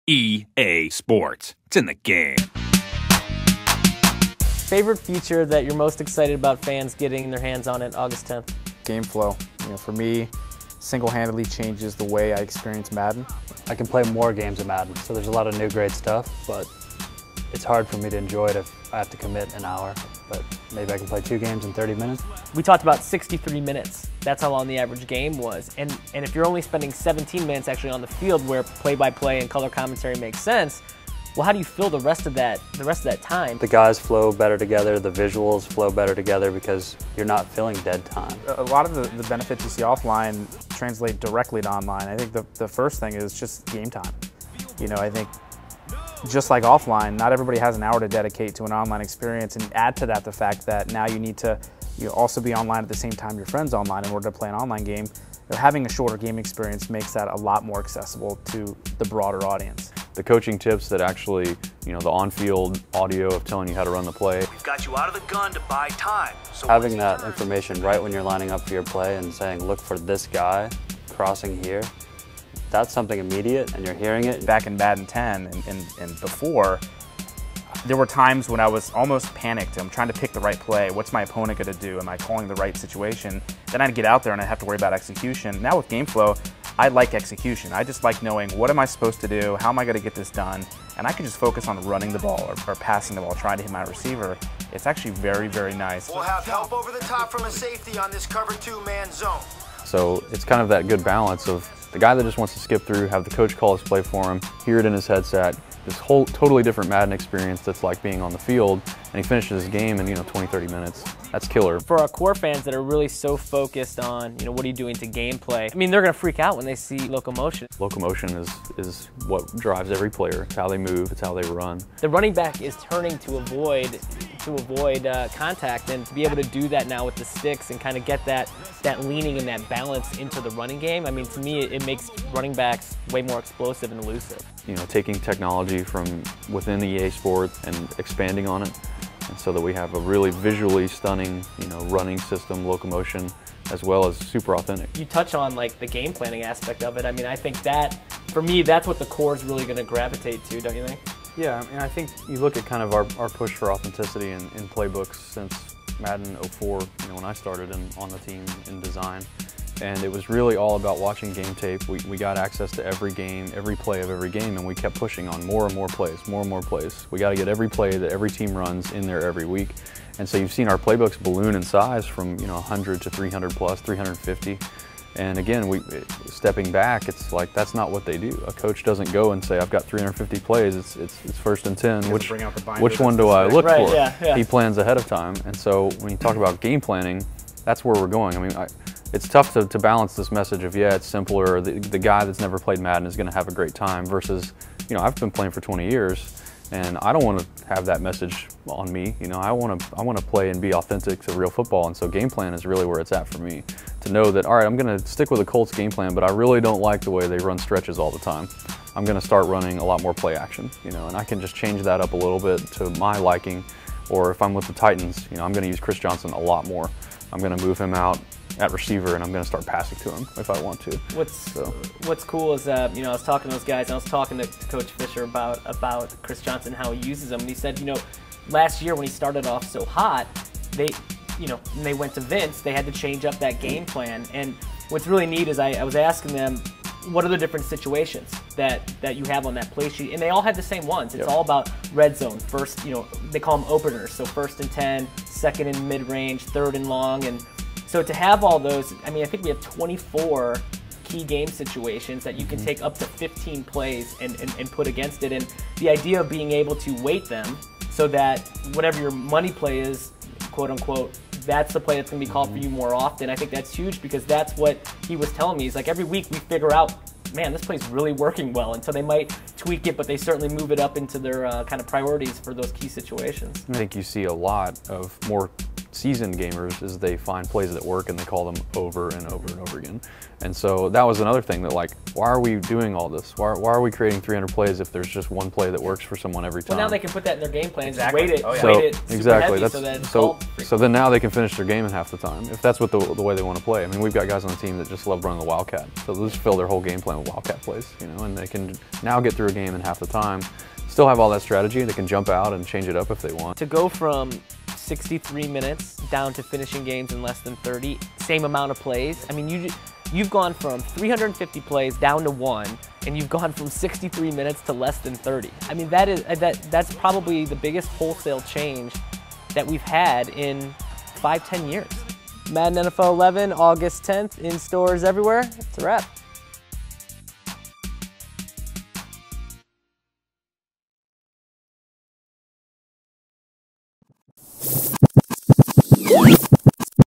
EA Sports. It's in the game. Favorite feature that you're most excited about fans getting their hands on it August 10th? Gameflow. For me, single-handedly changes the way I experience Madden. I can play more games of Madden, so there's a lot of new great stuff, but it's hard for me to enjoy it if I have to commit an hour, but maybe I can play 2 games in 30 minutes. We talked about 63 minutes. That's how long the average game was. And if you're only spending 17 minutes actually on the field where play-by-play and color commentary makes sense, well, how do you fill the rest of that time? The guys flow better together, the visuals flow better together because you're not filling dead time. A lot of the benefits you see offline translate directly to online. I think the first thing is just game time. I think just like offline, not everybody has an hour to dedicate to an online experience, and add to that the fact that now you need to also be online at the same time your friend's online in order to play an online game. Having a shorter game experience makes that a lot more accessible to the broader audience. The coaching tips that actually, the on-field audio of telling you how to run the play. We've got you out of the gun to buy time. So having that information right when you're lining up for your play and saying, look for this guy crossing here, that's something immediate and you're hearing it. Back in Madden 10 and before, there were times when I was almost panicked. I'm trying to pick the right play. What's my opponent going to do? Am I calling the right situation? Then I'd get out there and I'd have to worry about execution. Now with Gameflow, I like execution. I just like knowing what am I supposed to do, how am I going to get this done, and I can just focus on running the ball or passing the ball, trying to hit my receiver. It's actually very, very nice. We'll have help over the top from a safety on this cover 2-man zone. So it's kind of that good balance of the guy that just wants to skip through, have the coach call his play for him, hear it in his headset, this whole totally different Madden experience that's like being on the field, and he finishes his game in 20, 30 minutes. That's killer. For our core fans that are really so focused on, what are you doing to gameplay, they're going to freak out when they see Locomotion. Locomotion is what drives every player. It's how they move, it's how they run. The running back is turning to avoid contact, and to be able to do that now with the sticks and kind of get that leaning and that balance into the running game, to me it makes running backs way more explosive and elusive. Taking technology from within the EA Sport and expanding on it, and so that we have a really visually stunning, running system, Locomotion, as well as super authentic. You touch on the game planning aspect of it. I think that, for me, that's what the core is really going to gravitate to, don't you think? Yeah, I think you look at kind of our push for authenticity in playbooks since Madden 04, when I started on the team in design. And it was really all about watching game tape. We got access to every game, every play of every game, and we kept pushing on more and more plays, more and more plays. We got to get every play that every team runs in there every week. And so you've seen our playbooks balloon in size from 100 to 300 plus, 350. And again, stepping back, it's like that's not what they do. A coach doesn't go and say, I've got 350 plays, it's 1st and 10. Which one do I look for? Yeah. He plans ahead of time. And so when you talk about game planning, that's where we're going. It's tough to balance this message of, it's simpler, the guy that's never played Madden is going to have a great time versus, I've been playing for 20 years and I don't want to have that message on me. I want to play and be authentic to real football, and so game plan is really where it's at for me. To know that, all right, I'm going to stick with the Colts game plan, but I really don't like the way they run stretches all the time. I'm going to start running a lot more play action, and I can just change that up a little bit to my liking. Or if I'm with the Titans, I'm going to use Chris Johnson a lot more. I'm going to move him out at receiver, and I'm going to start passing to him if I want to. What's cool is I was talking to those guys, and I was talking to Coach Fisher about Chris Johnson, how he uses him, and he said, last year when he started off so hot, they went to Vince, they had to change up that game plan. And what's really neat is I was asking them, what are the different situations that you have on that play sheet? And they all had the same ones. It's all about red zone. First, they call them openers. So 1st and 10, 2nd and mid-range, 3rd and long. And so to have all those, I think we have 24 key game situations that you can take up to 15 plays and put against it. And the idea of being able to weight them so that whatever your money play is, quote unquote, that's the play that's going to be called for you more often. I think that's huge because that's what he was telling me. He's like, every week we figure out, man, this play's really working well. And so they might tweak it, but they certainly move it up into their kind of priorities for those key situations. I think you see a lot of more seasoned gamers is they find plays that work and they call them over and over and over again. And so that was another thing that, like, why are we doing all this? Why are we creating 300 plays if there's just one play that works for someone every time? Well, now they can put that in their game plan and Exactly. just weight it, Oh, yeah. weight it super exactly. heavy so that it's so all so then now they can finish their game in half the time if that's what the way they want to play. I mean, we've got guys on the team that just love running the Wildcat, so they'll just fill their whole game plan with Wildcat plays, you know, and they can now get through a game in half the time. Still have all that strategy. They can jump out and change it up if they want. To go from 63 minutes down to finishing games in less than 30, same amount of plays. I mean, you've gone from 350 plays down to 1, and you've gone from 63 minutes to less than 30. I mean, that's probably the biggest wholesale change that we've had in 5-10 years. Madden NFL 11, August 10th, in stores everywhere. It's a wrap.